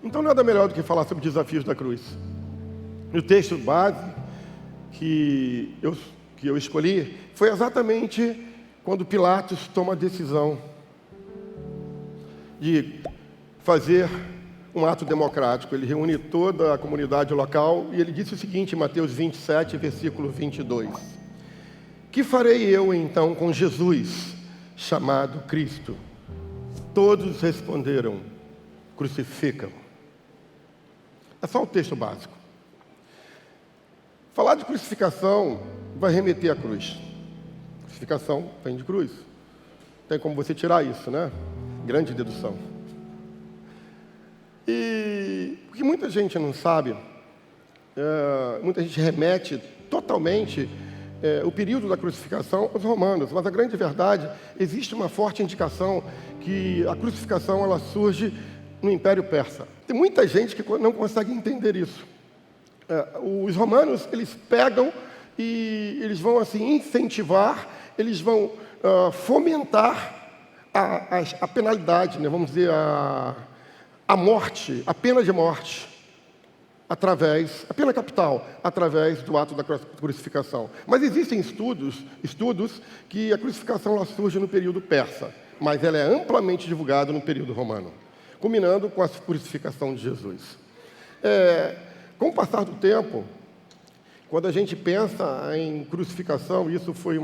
Então nada melhor do que falar sobre desafios da cruz. E o texto base que eu escolhi foi exatamente quando Pilatos toma a decisão de fazer um ato democrático. Ele reúne toda a comunidade local e ele disse o seguinte em Mateus 27, versículo 22. Que farei eu então com Jesus, chamado Cristo? Todos responderam, crucificam. É só o texto básico. Falar de crucificação vai remeter à cruz. Crucificação vem de cruz. Tem como você tirar isso, né? Grande dedução. E o que muita gente não sabe, muita gente remete totalmente o período da crucificação aos romanos, mas a grande verdade, existe uma forte indicação que a crucificação ela surge no Império Persa. Tem muita gente que não consegue entender isso. Os romanos, eles pegam e eles vão assim incentivar, eles vão fomentar a penalidade, né? Vamos dizer, a morte, a pena de morte, a pena capital, através do ato da crucificação. Mas existem estudos que a crucificação ela surge no período persa, mas ela é amplamente divulgada no período romano, culminando com a crucificação de Jesus. Com o passar do tempo, quando a gente pensa em crucificação, isso foi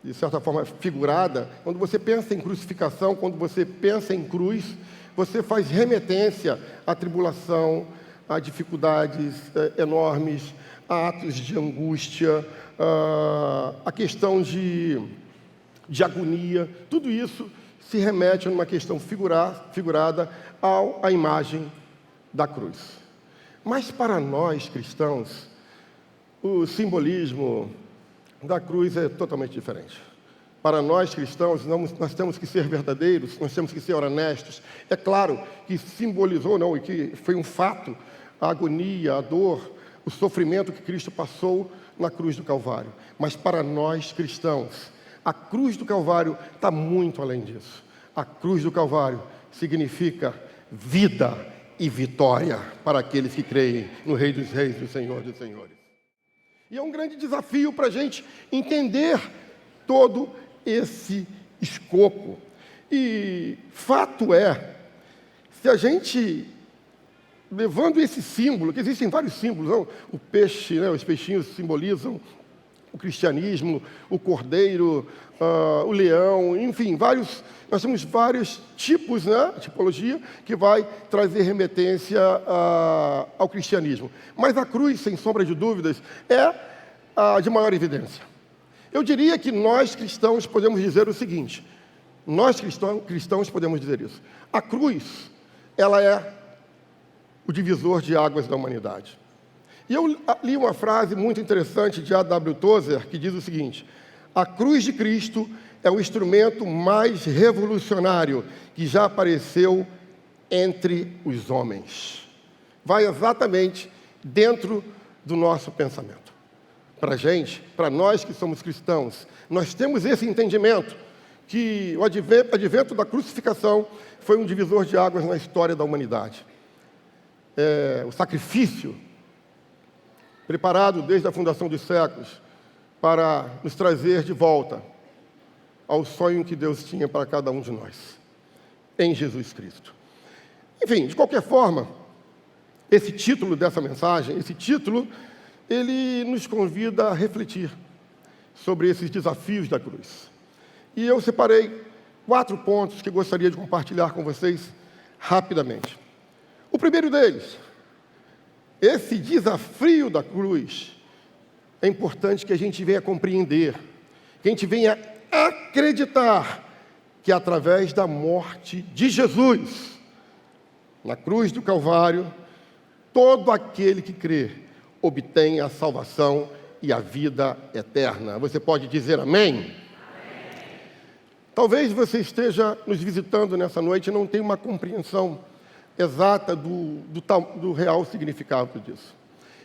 de certa forma figurada, quando você pensa em crucificação, quando você pensa em cruz, você faz remetência à tribulação, a dificuldades enormes, a atos de angústia, a questão de agonia, tudo isso se remete a uma questão figurada à imagem da cruz. Mas para nós cristãos, o simbolismo da cruz é totalmente diferente. Para nós cristãos, nós temos que ser verdadeiros, nós temos que ser honestos. É claro que simbolizou, não, e que foi um fato, a agonia, a dor, o sofrimento que Cristo passou na cruz do Calvário. Mas para nós cristãos, a cruz do Calvário está muito além disso. A cruz do Calvário significa vida e vitória para aqueles que creem no Rei dos Reis, do Senhor dos Senhores. E é um grande desafio para a gente entender todo esse escopo. E fato é, se a gente, levando esse símbolo, que existem vários símbolos, não? O peixe, né? Os peixinhos simbolizam o cristianismo, o cordeiro, o leão, enfim, nós temos vários tipos, né? Tipologia, que vai trazer remetência ao cristianismo. Mas a cruz, sem sombra de dúvidas, é a de maior evidência. Eu diria que nós cristãos podemos dizer o seguinte, nós cristãos podemos dizer isso. A cruz, ela é o divisor de águas da humanidade. E eu li uma frase muito interessante de A.W. Tozer, que diz o seguinte, a cruz de Cristo é o instrumento mais revolucionário que já apareceu entre os homens. Vai exatamente dentro do nosso pensamento. Para a gente, para nós que somos cristãos, nós temos esse entendimento que o advento da crucificação foi um divisor de águas na história da humanidade. O sacrifício preparado desde a fundação dos séculos para nos trazer de volta ao sonho que Deus tinha para cada um de nós, em Jesus Cristo. Enfim, de qualquer forma, esse título dessa mensagem, ele nos convida a refletir sobre esses desafios da cruz. E eu separei 4 pontos que gostaria de compartilhar com vocês rapidamente. O primeiro deles, esse desafio da cruz, é importante que a gente venha compreender, que a gente venha acreditar que através da morte de Jesus, na cruz do Calvário, todo aquele que crê obtém a salvação e a vida eterna. Você pode dizer amém? Amém. Talvez você esteja nos visitando nessa noite e não tenha uma compreensão exata do real significado disso.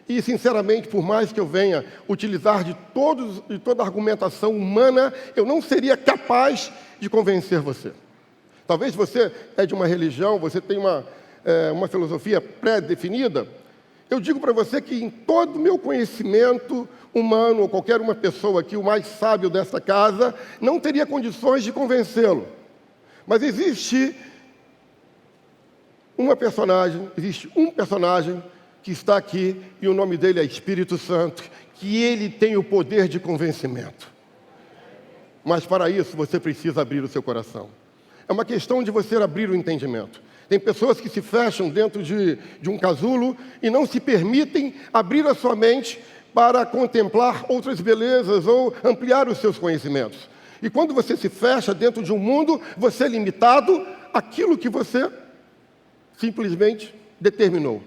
E, sinceramente, por mais que eu venha utilizar de toda a argumentação humana, eu não seria capaz de convencer você. Talvez você é de uma religião, você tem uma filosofia pré-definida. Eu digo para você que em todo o meu conhecimento humano, ou qualquer uma pessoa aqui, o mais sábio dessa casa, não teria condições de convencê-lo. Mas existe um personagem que está aqui, e o nome dele é Espírito Santo, que ele tem o poder de convencimento. Mas para isso você precisa abrir o seu coração. É uma questão de você abrir o entendimento. Tem pessoas que se fecham dentro de um casulo e não se permitem abrir a sua mente para contemplar outras belezas ou ampliar os seus conhecimentos. E quando você se fecha dentro de um mundo, você é limitado àquilo que você simplesmente determinou.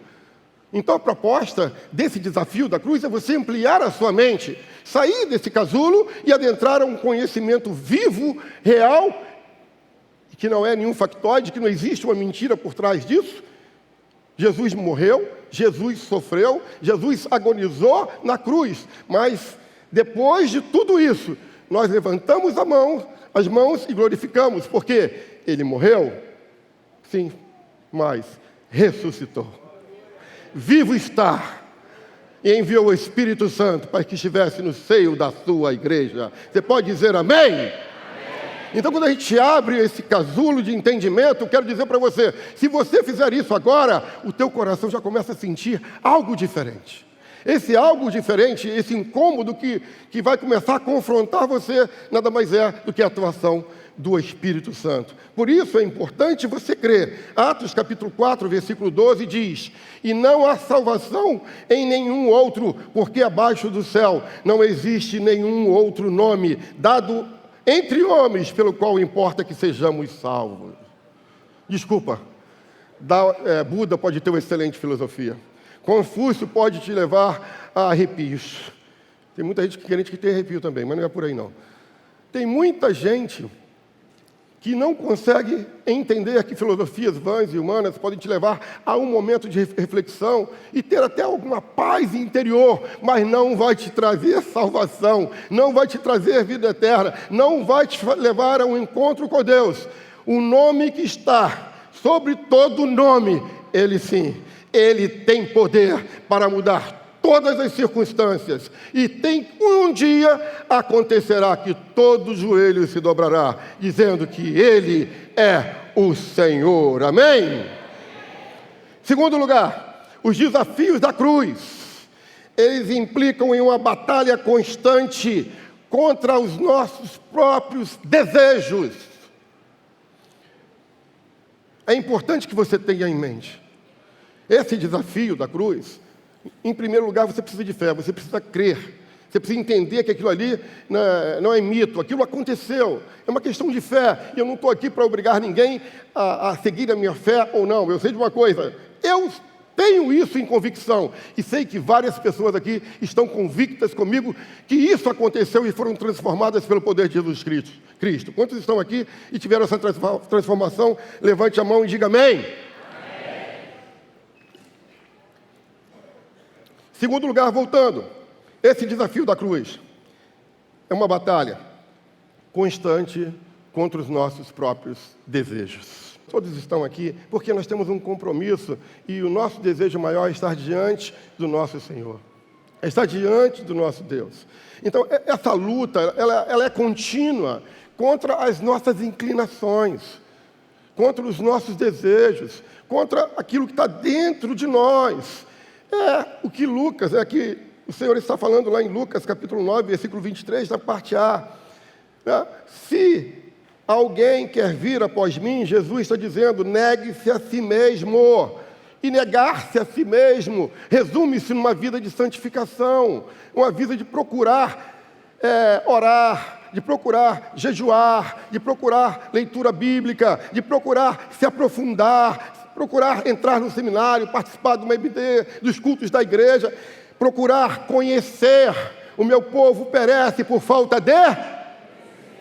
Então a proposta desse desafio da cruz é você ampliar a sua mente, sair desse casulo e adentrar a um conhecimento vivo, real, que não é nenhum factoide, que não existe uma mentira por trás disso. Jesus morreu, Jesus sofreu, Jesus agonizou na cruz, mas depois de tudo isso, nós levantamos as mãos e glorificamos, porque Ele morreu, sim, mas ressuscitou. Vivo está, e enviou o Espírito Santo para que estivesse no seio da sua igreja. Você pode dizer amém? Então, quando a gente abre esse casulo de entendimento, eu quero dizer para você, se você fizer isso agora, o teu coração já começa a sentir algo diferente. Esse algo diferente, esse incômodo que vai começar a confrontar você, nada mais é do que a atuação do Espírito Santo. Por isso é importante você crer. Atos capítulo 4, versículo 12 diz: e não há salvação em nenhum outro, porque abaixo do céu não existe nenhum outro nome dado entre homens, pelo qual importa que sejamos salvos. Desculpa, Buda pode ter uma excelente filosofia. Confúcio pode te levar a arrepios. Tem muita gente querendo que tem arrepio também, mas não é por aí não. Tem muita gente que não consegue entender que filosofias vãs e humanas podem te levar a um momento de reflexão e ter até alguma paz interior, mas não vai te trazer salvação, não vai te trazer vida eterna, não vai te levar a um encontro com Deus. O nome que está sobre todo nome, Ele sim, Ele tem poder para mudar todas as circunstâncias, e um dia acontecerá que todo joelho se dobrará, dizendo que Ele é o Senhor. Amém? Segundo lugar, os desafios da cruz, eles implicam em uma batalha constante contra os nossos próprios desejos. É importante que você tenha em mente, esse desafio da cruz. Em primeiro lugar, você precisa de fé, você precisa crer. Você precisa entender que aquilo ali não é mito, aquilo aconteceu. É uma questão de fé. E eu não estou aqui para obrigar ninguém a seguir a minha fé ou não. Eu sei de uma coisa, eu tenho isso em convicção. E sei que várias pessoas aqui estão convictas comigo que isso aconteceu e foram transformadas pelo poder de Jesus Cristo. Quantos estão aqui e tiveram essa transformação? Levante a mão e diga amém. Segundo lugar, voltando, esse desafio da cruz é uma batalha constante contra os nossos próprios desejos. Todos estão aqui porque nós temos um compromisso e o nosso desejo maior é estar diante do nosso Senhor, é estar diante do nosso Deus. Então, essa luta, ela é contínua contra as nossas inclinações, contra os nossos desejos, contra aquilo que está dentro de nós. É o que que o Senhor está falando lá em Lucas, capítulo 9, versículo 23, na parte A. Se alguém quer vir após mim, Jesus está dizendo, negue-se a si mesmo. E negar-se a si mesmo resume-se numa vida de santificação, uma vida de procurar orar, de procurar jejuar, de procurar leitura bíblica, de procurar se aprofundar, procurar entrar no seminário, participar do MBD, dos cultos da igreja, procurar conhecer. O meu povo perece por falta de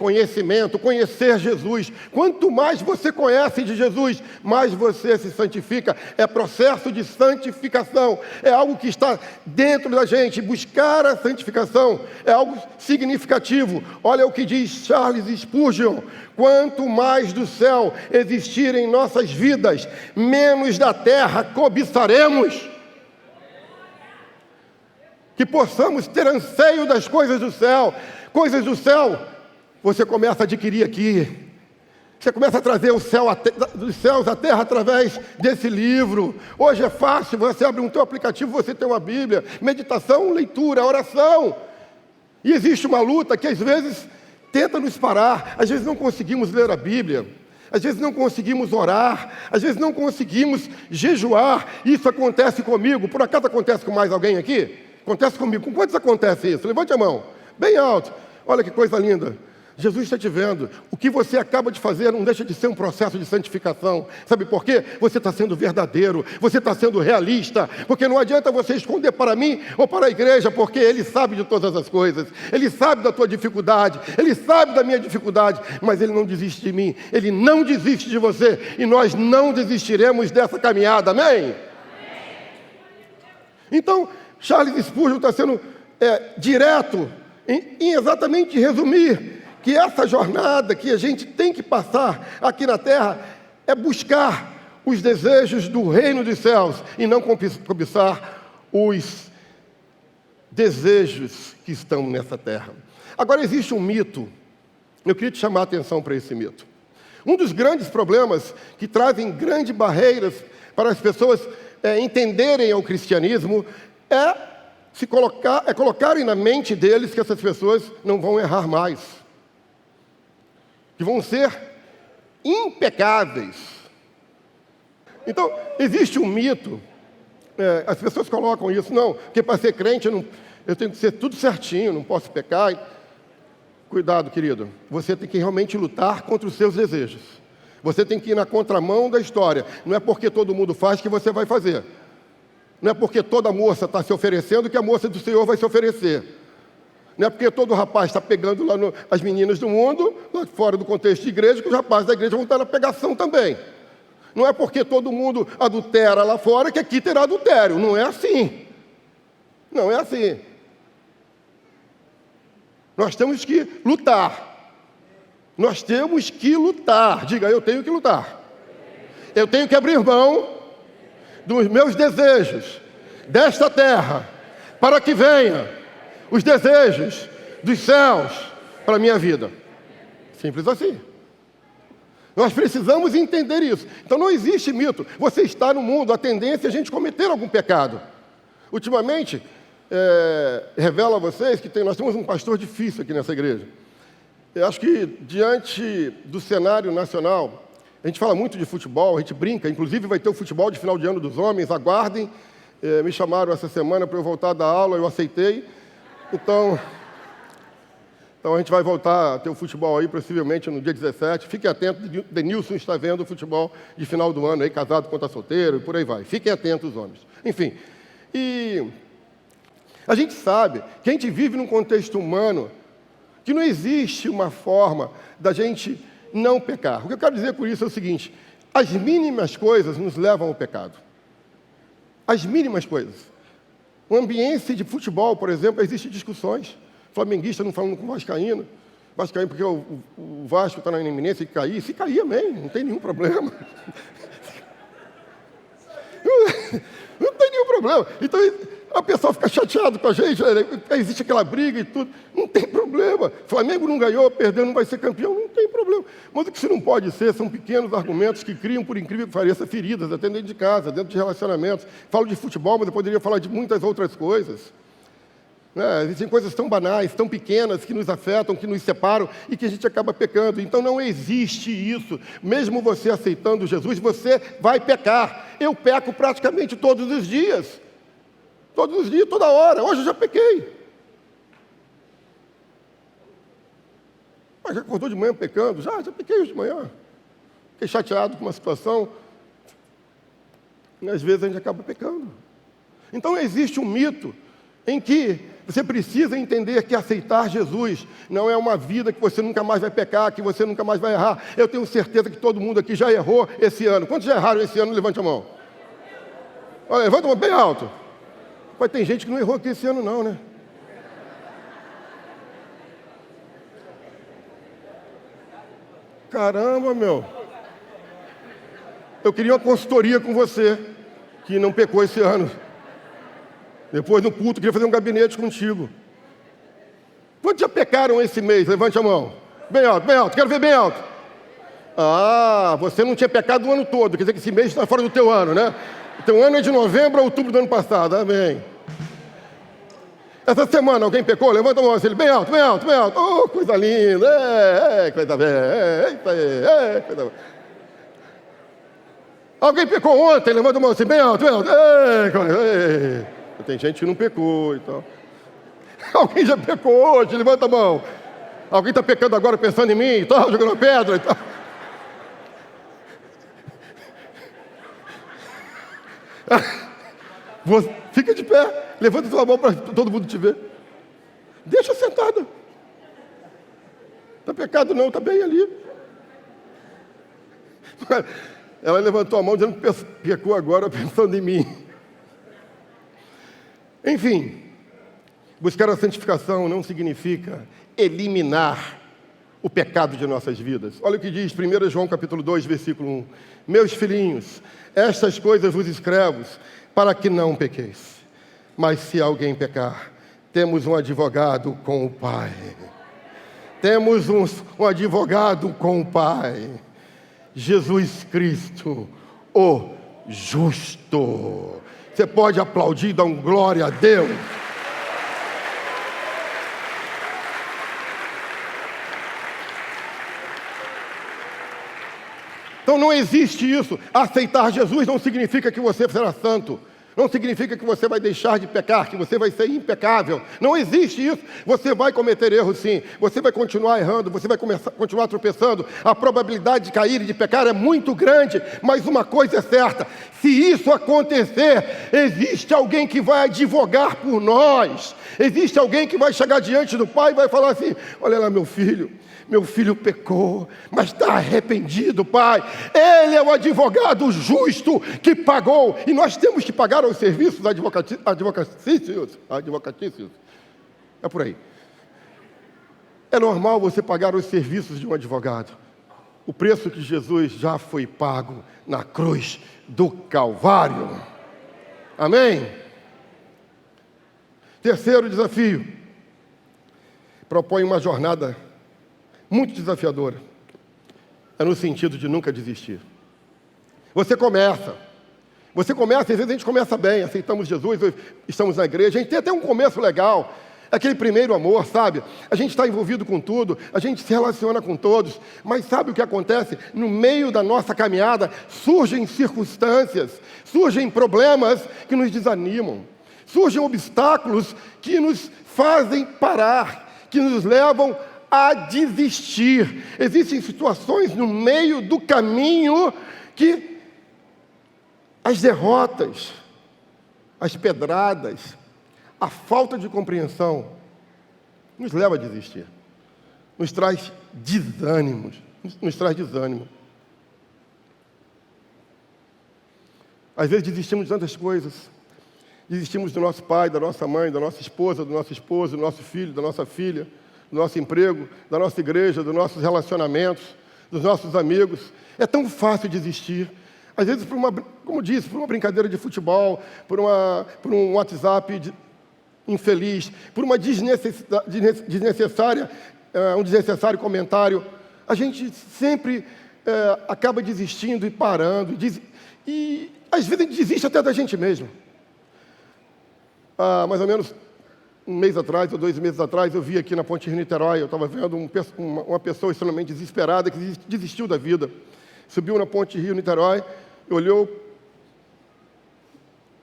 conhecimento, conhecer Jesus. Quanto mais você conhece de Jesus, mais você se santifica. É processo de santificação. É algo que está dentro da gente. Buscar a santificação é algo significativo. Olha o que diz Charles Spurgeon: quanto mais do céu existir em nossas vidas, menos da terra cobiçaremos. Que possamos ter anseio das coisas do céu. Coisas do céu, você começa a adquirir aqui. Você começa a trazer o céu dos céus à terra através desse livro. Hoje é fácil, você abre um teu aplicativo, você tem uma Bíblia, meditação, leitura, oração. E existe uma luta que às vezes tenta nos parar. Às vezes não conseguimos ler a Bíblia. Às vezes não conseguimos orar, às vezes não conseguimos jejuar. Isso acontece comigo. Por acaso acontece com mais alguém aqui? Acontece comigo. Com quantos acontece isso? Levante a mão, bem alto. Olha que coisa linda. Jesus está te vendo. O que você acaba de fazer não deixa de ser um processo de santificação. Sabe por quê? Você está sendo verdadeiro, você está sendo realista. Porque não adianta você esconder para mim ou para a igreja, porque Ele sabe de todas as coisas. Ele sabe da tua dificuldade, Ele sabe da minha dificuldade, mas Ele não desiste de mim, Ele não desiste de você, e nós não desistiremos dessa caminhada, amém? Então, Charles Spurgeon está sendo direto em exatamente resumir que essa jornada que a gente tem que passar aqui na terra é buscar os desejos do reino dos céus e não cobiçar os desejos que estão nessa terra. Agora, existe um mito, eu queria te chamar a atenção para esse mito. Um dos grandes problemas que trazem grandes barreiras para as pessoas entenderem o cristianismo colocarem na mente deles que essas pessoas não vão errar mais, que vão ser impecáveis. Então, existe um mito, as pessoas colocam isso, não, porque para ser crente eu tenho que ser tudo certinho, não posso pecar. Cuidado, querido, você tem que realmente lutar contra os seus desejos. Você tem que ir na contramão da história. Não é porque todo mundo faz que você vai fazer. Não é porque toda moça está se oferecendo que a moça do Senhor vai se oferecer. Não é porque todo rapaz está pegando lá as meninas do mundo, lá fora do contexto de igreja, que os rapazes da igreja vão estar na pegação também. Não é porque todo mundo adultera lá fora que aqui terá adultério. Não é assim. Não é assim. Nós temos que lutar. Nós temos que lutar. Diga, eu tenho que lutar. Eu tenho que abrir mão dos meus desejos desta terra, para que venha os desejos dos céus para a minha vida. Simples assim. Nós precisamos entender isso. Então não existe mito. Você está no mundo, a tendência é a gente cometer algum pecado. Ultimamente, revelo a vocês que nós temos um pastor difícil aqui nessa igreja. Eu acho que diante do cenário nacional, a gente fala muito de futebol, a gente brinca, inclusive vai ter o futebol de final de ano dos homens, aguardem. Me chamaram essa semana para eu voltar da aula, eu aceitei. Então a gente vai voltar a ter o futebol aí, possivelmente no dia 17. Fiquem atentos, Denilson está vendo o futebol de final do ano, aí, casado contra solteiro, e por aí vai. Fiquem atentos, os homens. Enfim, e a gente sabe que a gente vive num contexto humano que não existe uma forma da gente não pecar. O que eu quero dizer com isso é o seguinte: as mínimas coisas nos levam ao pecado. As mínimas coisas. O ambiente de futebol, por exemplo, existem discussões. Flamenguista não falando com o vascaíno. Vascaíno porque o Vasco está na iminência de cair. Se cair, amém, não tem nenhum problema. Não tem nenhum problema. Então, a pessoa fica chateada com a gente, existe aquela briga e tudo. Não tem problema. Flamengo não ganhou, perdeu, não vai ser campeão, não tem problema. Mas o que isso não pode ser são pequenos argumentos que criam, por incrível que pareça, feridas, até dentro de casa, dentro de relacionamentos. Falo de futebol, mas eu poderia falar de muitas outras coisas. Existem coisas tão banais, tão pequenas, que nos afetam, que nos separam e que a gente acaba pecando. Então não existe isso. Mesmo você aceitando Jesus, você vai pecar. Eu peco praticamente todos os dias. Todos os dias, toda hora. Hoje eu já pequei. Mas já acordou de manhã pecando? Já pequei hoje de manhã. Fiquei chateado com uma situação. E às vezes a gente acaba pecando. Então existe um mito em que você precisa entender que aceitar Jesus não é uma vida que você nunca mais vai pecar, que você nunca mais vai errar. Eu tenho certeza que todo mundo aqui já errou esse ano. Quantos já erraram esse ano? Levante a mão. Olha, levanta a mão bem alto. Mas tem gente que não errou aqui esse ano não, né? Caramba, meu. Eu queria uma consultoria com você, que não pecou esse ano. Depois no culto, eu queria fazer um gabinete contigo. Quantos já pecaram esse mês? Levante a mão. Bem alto, quero ver bem alto. Ah, você não tinha pecado o ano todo, quer dizer que esse mês está fora do teu ano, né? O teu ano é de novembro a outubro do ano passado, amém. Essa semana alguém pecou? Levanta a mão assim, bem alto. Oh, coisa linda, coisa bem, coisa bem. Alguém pecou ontem? Levanta a mão assim, bem alto. Tem gente que não pecou e tal. Alguém já pecou hoje? Levanta a mão. Alguém está pecando agora pensando em mim e tal, jogando pedra e tal. Fica de pé, levanta sua mão para todo mundo te ver. Deixa sentada. Está pecado não, está bem ali. Ela levantou a mão dizendo que pecou agora pensando em mim. Enfim, buscar a santificação não significa eliminar o pecado de nossas vidas. Olha o que diz 1 João capítulo 2, versículo 1. Meus filhinhos, estas coisas vos escrevo para que não pequeis. Mas se alguém pecar, temos um advogado com o Pai. Temos um advogado com o Pai. Jesus Cristo, o justo. Você pode aplaudir e dar um glória a Deus. Então não existe isso. Aceitar Jesus não significa que você será santo. Não significa que você vai deixar de pecar, que você vai ser impecável. Não existe isso. Você vai cometer erros sim. Você vai continuar errando, você vai continuar tropeçando. A probabilidade de cair e de pecar é muito grande. Mas uma coisa é certa. Se isso acontecer, existe alguém que vai advogar por nós. Existe alguém que vai chegar diante do Pai e vai falar assim: olha lá meu filho pecou, mas está arrependido, Pai. Ele é o advogado justo que pagou. E nós temos que pagar os serviços advocatícios. É por aí. É normal você pagar os serviços de um advogado. O preço que Jesus já foi pago na cruz do Calvário. Amém? Terceiro desafio. Propõe uma jornada muito desafiadora. É no sentido de nunca desistir. Você começa, às vezes a gente começa bem, aceitamos Jesus, estamos na igreja, a gente tem até um começo legal, aquele primeiro amor, sabe? A gente está envolvido com tudo, a gente se relaciona com todos, mas sabe o que acontece? No meio da nossa caminhada, surgem circunstâncias, surgem problemas que nos desanimam, surgem obstáculos que nos fazem parar, que nos levam a desistir. Existem situações no meio do caminho que as derrotas, as pedradas, a falta de compreensão nos leva a desistir. Nos traz desânimo. Às vezes desistimos de tantas coisas. Desistimos do nosso pai, da nossa mãe, da nossa esposa, do nosso esposo, do nosso filho, da nossa filha, do nosso emprego, da nossa igreja, dos nossos relacionamentos, dos nossos amigos. É tão fácil desistir. Às vezes, como disse, por uma brincadeira de futebol, por um WhatsApp infeliz, por uma um desnecessário comentário. A gente sempre acaba desistindo e parando. E às vezes a gente desiste até da gente mesmo. Mais ou menos um mês atrás, ou 2 meses atrás, eu vi aqui na Ponte Rio-Niterói, eu estava vendo uma pessoa extremamente desesperada que desistiu da vida. Subiu na Ponte Rio-Niterói, olhou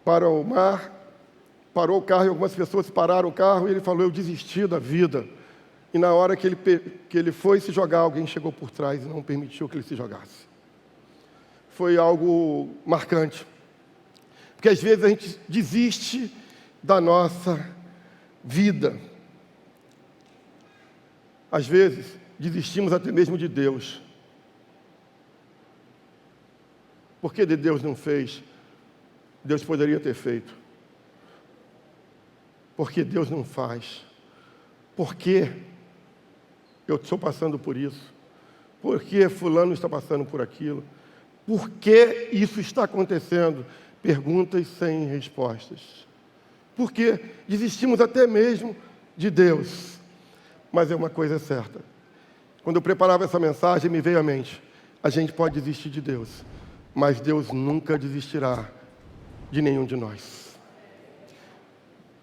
para o mar, parou o carro e algumas pessoas pararam o carro e ele falou: eu desisti da vida. E na hora que ele foi se jogar, alguém chegou por trás e não permitiu que ele se jogasse. Foi algo marcante. Porque às vezes a gente desiste da nossa vida. Às vezes, desistimos até mesmo de Deus. Por que de Deus não fez? Deus poderia ter feito. Por que Deus não faz? Por que eu estou passando por isso? Por que fulano está passando por aquilo? Por que isso está acontecendo? Perguntas sem respostas. Por que desistimos até mesmo de Deus? Mas é uma coisa certa. Quando eu preparava essa mensagem, me veio à mente: a gente pode desistir de Deus, mas Deus nunca desistirá de nenhum de nós.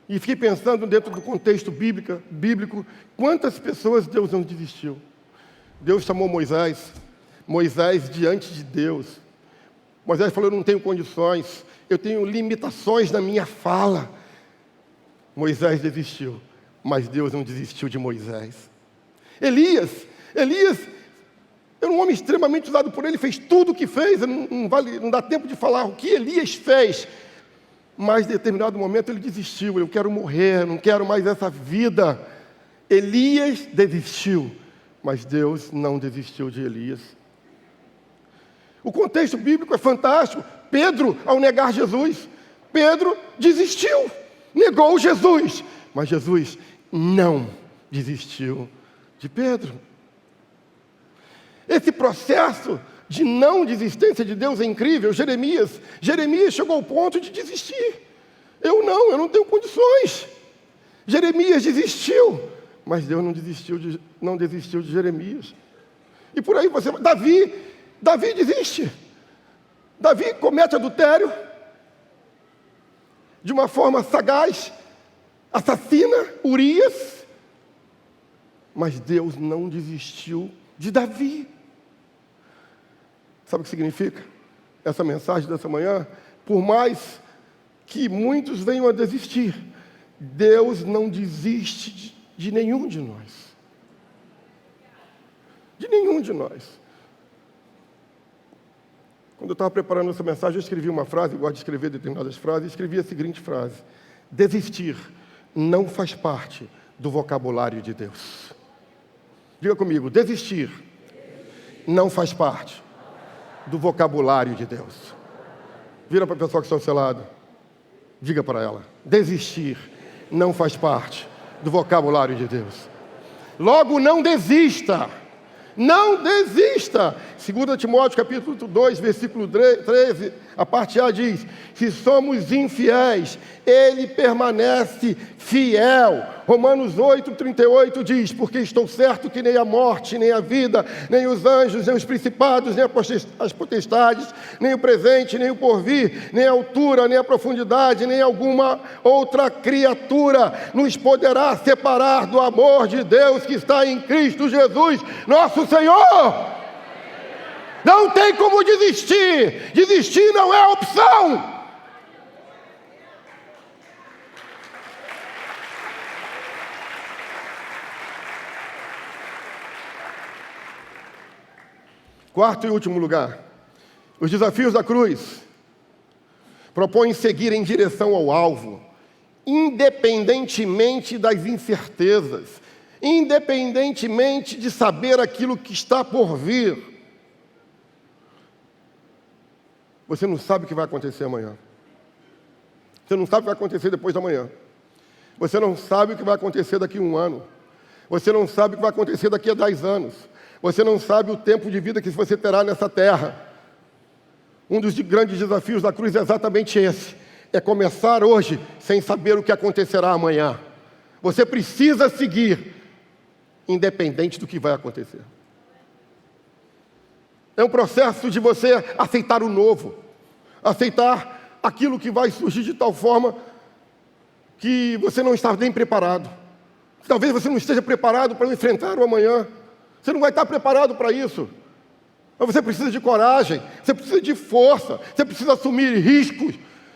E fiquei pensando dentro do contexto bíblico, quantas pessoas Deus não desistiu. Deus chamou Moisés diante de Deus. Moisés falou: eu não tenho condições, eu tenho limitações na minha fala. Moisés desistiu, mas Deus não desistiu de Moisés. Elias era um homem extremamente usado por ele, fez tudo o que fez, não dá tempo de falar o que Elias fez. Mas em determinado momento ele desistiu: eu quero morrer, não quero mais essa vida. Elias desistiu, mas Deus não desistiu de Elias. O contexto bíblico é fantástico. Pedro, ao negar Jesus, Pedro desistiu, negou Jesus, mas Jesus não desistiu de Pedro. Esse processo de não desistência de Deus é incrível. Jeremias chegou ao ponto de desistir. Eu não tenho condições. Jeremias desistiu, mas Deus não desistiu de Jeremias. E por aí você vai. Davi desiste. Davi comete adultério de uma forma sagaz, assassina Urias, mas Deus não desistiu de Davi. Sabe o que significa essa mensagem dessa manhã? Por mais que muitos venham a desistir, Deus não desiste de nenhum de nós. De nenhum de nós. Quando eu estava preparando essa mensagem, eu escrevi uma frase, eu gosto de escrever determinadas frases, e escrevi a seguinte frase: desistir não faz parte do vocabulário de Deus. Diga comigo: desistir não faz parte do vocabulário de Deus. Vira para a pessoa que está ao seu lado. Diga para ela: desistir não faz parte do vocabulário de Deus. Logo, não desista. Não desista. 2 Timóteo capítulo 2, versículo 13, a parte A diz: se somos infiéis, Ele permanece fiel. Romanos 8, 38 diz: porque estou certo que nem a morte, nem a vida, nem os anjos, nem os principados, nem as potestades, nem o presente, nem o porvir, nem a altura, nem a profundidade, nem alguma outra criatura nos poderá separar do amor de Deus que está em Cristo Jesus, nosso Senhor. Não tem como desistir. Desistir não é opção. Quarto e último lugar, os desafios da cruz propõem seguir em direção ao alvo, independentemente das incertezas, independentemente de saber aquilo que está por vir. Você não sabe o que vai acontecer amanhã. Você não sabe o que vai acontecer depois da manhã. Você não sabe o que vai acontecer daqui a 1 ano. Você não sabe o que vai acontecer daqui a 10 anos. Você não sabe o tempo de vida que você terá nessa terra. Um dos grandes desafios da cruz é exatamente esse. É começar hoje sem saber o que acontecerá amanhã. Você precisa seguir, independente do que vai acontecer. É um processo de você aceitar o novo, aceitar aquilo que vai surgir de tal forma que você não está nem preparado. Talvez você não esteja preparado para enfrentar o amanhã. Você não vai estar preparado para isso. Mas você precisa de coragem, você precisa de força, você precisa assumir riscos.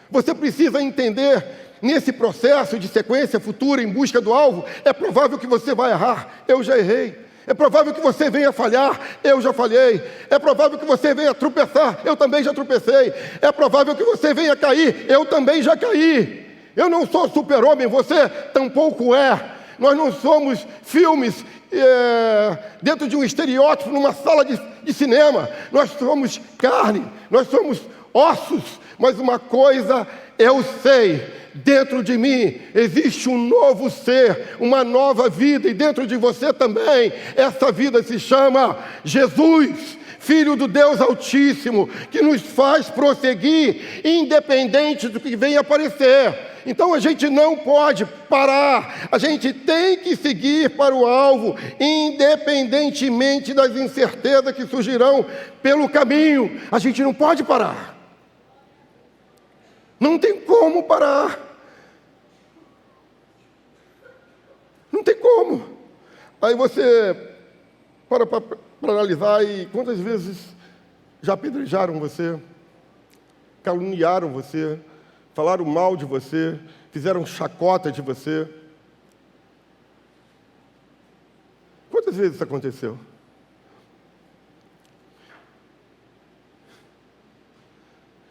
Você precisa entender, nesse processo de sequência futura em busca do alvo, é provável que você vai errar. Eu já errei. É provável que você venha falhar, eu já falhei. É provável que você venha tropeçar, eu também já tropecei. É provável que você venha cair, eu também já caí. Eu não sou super-homem, você tampouco é. Nós não somos filmes dentro de um estereótipo, numa sala de cinema. Nós somos carne, nós somos ossos. Mas uma coisa eu sei, dentro de mim existe um novo ser, uma nova vida, e dentro de você também. Essa vida se chama Jesus, Filho do Deus Altíssimo, que nos faz prosseguir, independente do que venha aparecer. Então a gente não pode parar, a gente tem que seguir para o alvo, independentemente das incertezas que surgirão pelo caminho. A gente não pode parar. Não tem como parar. Não tem como. Aí você para analisar, e quantas vezes já apedrejaram você, caluniaram você, falaram mal de você, fizeram chacota de você. Quantas vezes isso aconteceu?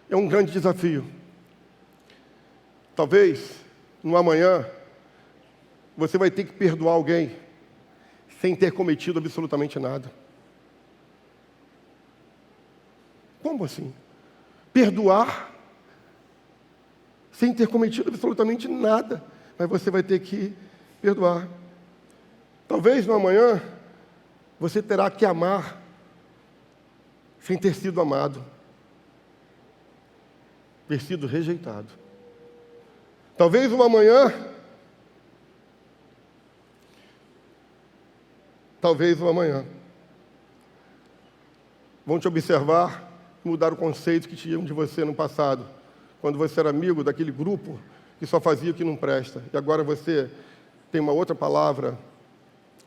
É um grande desafio. Talvez, no amanhã, você vai ter que perdoar alguém sem ter cometido absolutamente nada. Como assim? Perdoar sem ter cometido absolutamente nada, mas você vai ter que perdoar. Talvez no amanhã você terá que amar sem ter sido amado, ter sido rejeitado. Talvez no amanhã, vão te observar e mudar o conceito que tinham de você no passado, quando você era amigo daquele grupo que só fazia o que não presta, e agora você tem uma outra palavra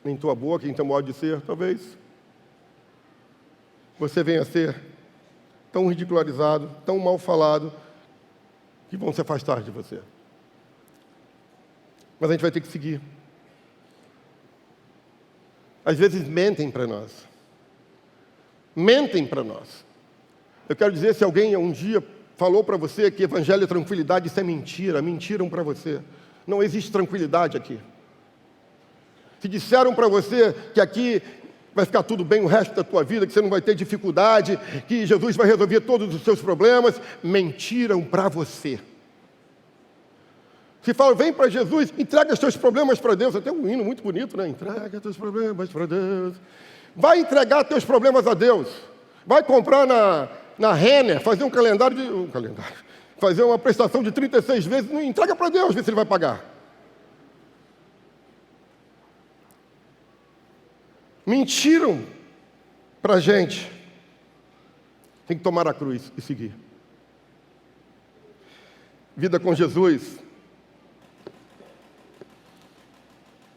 em tua boca, em teu modo de ser. Talvez você venha a ser tão ridicularizado, tão mal falado, que vão se afastar de você. Mas a gente vai ter que seguir. Às vezes mentem para nós. Mentem para nós. Eu quero dizer, se alguém um dia falou para você que evangelho é tranquilidade, isso é mentira. Mentiram para você. Não existe tranquilidade aqui. Se disseram para você que aqui vai ficar tudo bem o resto da tua vida, que você não vai ter dificuldade, que Jesus vai resolver todos os seus problemas, mentiram para você. Se fala, vem para Jesus, entrega os teus problemas para Deus. Até um hino muito bonito, né? Entrega teus problemas para Deus. Vai entregar teus problemas a Deus. Vai comprar na Renner, fazer um calendário, fazer uma prestação de 36 vezes, entrega para Deus, vê se Ele vai pagar. Mentiram para a gente. Tem que tomar a cruz e seguir. Vida com Jesus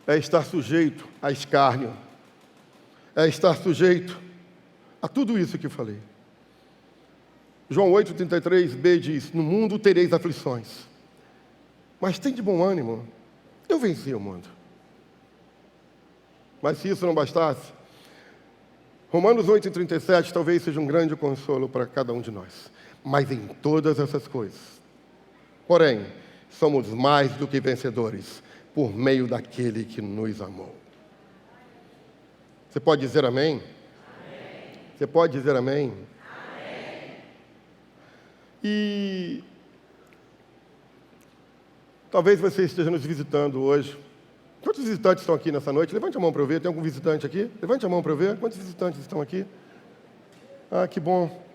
é estar sujeito a escárnio, é estar sujeito a tudo isso que falei. João 8,33b diz, no mundo tereis aflições, mas tem de bom ânimo, eu venci o mundo. Mas se isso não bastasse, Romanos 8,37 talvez seja um grande consolo para cada um de nós. Mas em todas essas coisas, porém, somos mais do que vencedores, por meio daquele que nos amou. Você pode dizer amém? Amém. Você pode dizer amém? Amém. E talvez você esteja nos visitando hoje. Quantos visitantes estão aqui nessa noite? Levante a mão para eu ver. Tem algum visitante aqui? Levante a mão para eu ver. Quantos visitantes estão aqui? Ah, que bom.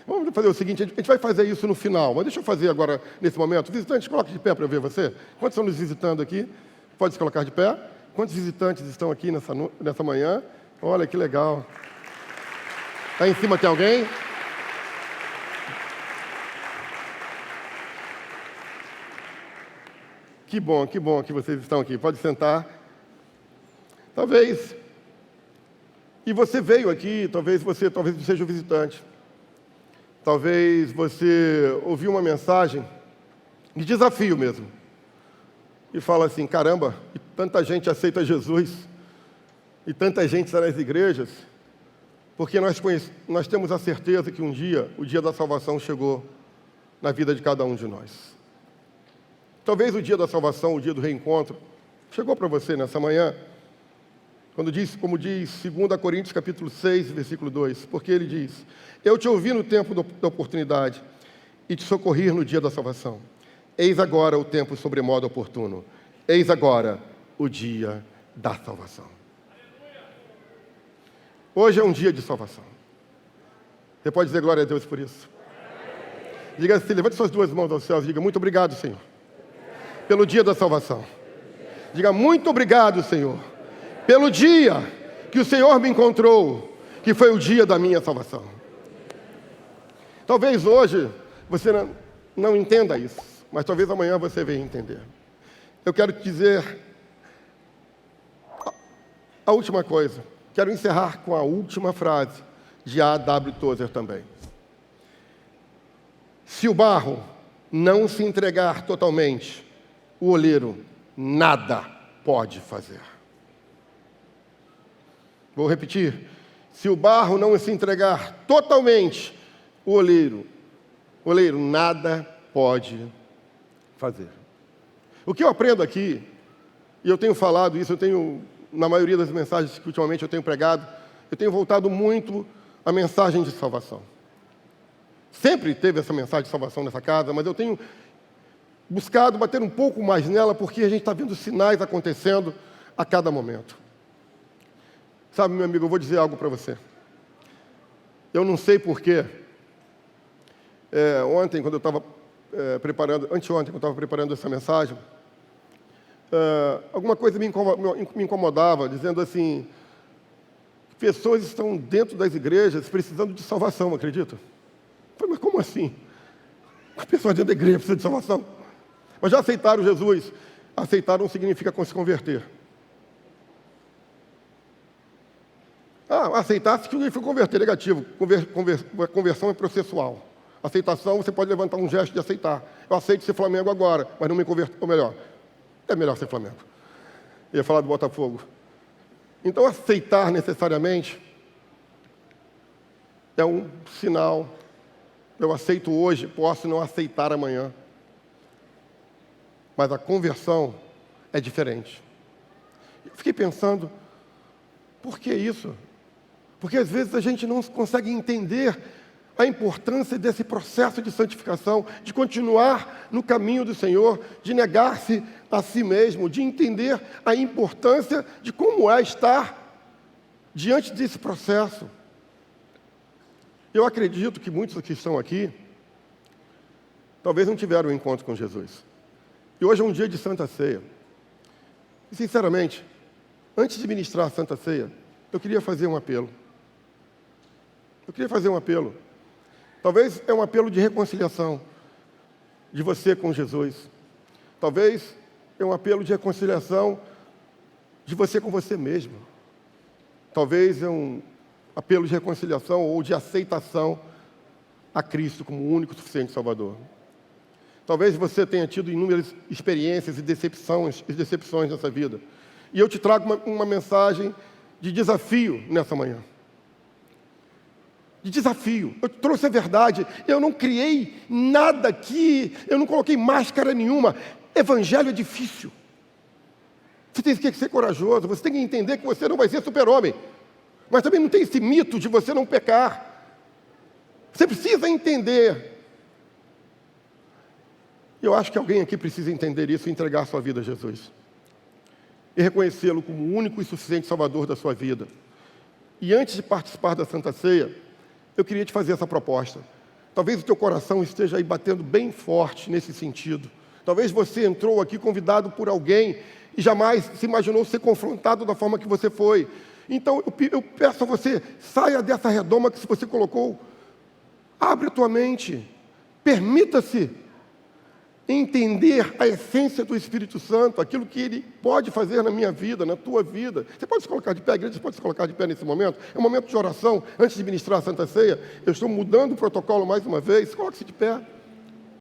Vamos fazer o seguinte, a gente vai fazer isso no final, mas deixa eu fazer agora, nesse momento. Visitantes, coloque de pé para eu ver você. Quantos estão nos visitando aqui? Pode se colocar de pé. Quantos visitantes estão aqui nessa manhã? Olha, que legal. Lá em cima tem alguém? Que bom que vocês estão aqui. Pode sentar. Talvez. E você veio aqui, talvez você seja o visitante. Talvez você ouviu uma mensagem de desafio mesmo. E fala assim, caramba, e tanta gente aceita Jesus, e tanta gente está nas igrejas, porque nós temos a certeza que um dia, o dia da salvação chegou na vida de cada um de nós. Talvez o dia da salvação, o dia do reencontro, chegou para você nessa manhã, como diz 2 Coríntios capítulo 6, versículo 2, porque ele diz: eu te ouvi no tempo da oportunidade e te socorri no dia da salvação. Eis agora o tempo sobremodo oportuno. Eis agora o dia da salvação. Hoje é um dia de salvação. Você pode dizer glória a Deus por isso? Diga assim, levante suas duas mãos aos céus e diga: muito obrigado, Senhor, pelo dia da salvação. Diga: muito obrigado, Senhor, pelo dia que o Senhor me encontrou, que foi o dia da minha salvação. Talvez hoje você não entenda isso, mas talvez amanhã você venha entender. Eu quero te dizer a última coisa. Quero encerrar com a última frase de A.W. Tozer também. Se o barro não se entregar totalmente, o oleiro nada pode fazer. Vou repetir. Se o barro não se entregar totalmente, o oleiro nada pode fazer. O que eu aprendo aqui, e eu tenho falado isso, na maioria das mensagens que ultimamente eu tenho pregado, eu tenho voltado muito à mensagem de salvação. Sempre teve essa mensagem de salvação nessa casa, mas eu tenho buscado bater um pouco mais nela, porque a gente está vendo sinais acontecendo a cada momento. Sabe, meu amigo, eu vou dizer algo para você. Eu não sei porquê. Anteontem, quando eu estava preparando essa mensagem, alguma coisa me incomodava, dizendo assim: pessoas estão dentro das igrejas precisando de salvação, acredita? Eu falei: mas como assim? As pessoas dentro da igreja precisam de salvação? Mas já aceitaram Jesus. Aceitar não significa se converter. Aceitar significa converter, negativo. Conversão é processual. Aceitação, você pode levantar um gesto de aceitar. Eu aceito ser Flamengo agora, mas não me converto. Ou melhor, é melhor ser Flamengo. Eu ia falar do Botafogo. Então, aceitar necessariamente é um sinal. Eu aceito hoje, posso não aceitar amanhã. Mas a conversão é diferente. Eu fiquei pensando, por que isso? Porque às vezes a gente não consegue entender a importância desse processo de santificação, de continuar no caminho do Senhor, de negar-se a si mesmo, de entender a importância de como é estar diante desse processo. Eu acredito que muitos que estão aqui, talvez não tiveram um encontro com Jesus. E hoje é um dia de Santa Ceia. E, sinceramente, antes de ministrar a Santa Ceia, eu queria fazer um apelo. Talvez é um apelo de reconciliação de você com Jesus. Talvez é um apelo de reconciliação de você com você mesmo. Talvez é um apelo de reconciliação ou de aceitação a Cristo como o único suficiente Salvador. Talvez você tenha tido inúmeras experiências e decepções nessa vida. E eu te trago uma mensagem de desafio nessa manhã. De desafio. Eu trouxe a verdade. Eu não criei nada aqui. Eu não coloquei máscara nenhuma. Evangelho é difícil. Você tem que ser corajoso. Você tem que entender que você não vai ser super-homem. Mas também não tem esse mito de você não pecar. Você precisa entender. Eu acho que alguém aqui precisa entender isso e entregar sua vida a Jesus. E reconhecê-lo como o único e suficiente Salvador da sua vida. E antes de participar da Santa Ceia, eu queria te fazer essa proposta. Talvez o teu coração esteja aí batendo bem forte nesse sentido. Talvez você entrou aqui convidado por alguém e jamais se imaginou ser confrontado da forma que você foi. Então, eu peço a você, saia dessa redoma que você colocou. Abre a tua mente. Permita-se entender a essência do Espírito Santo, aquilo que Ele pode fazer na minha vida, na tua vida. Você pode se colocar de pé, a igreja pode se colocar de pé nesse momento. É um momento de oração, antes de ministrar a Santa Ceia. Eu estou mudando o protocolo mais uma vez. Coloque-se de pé.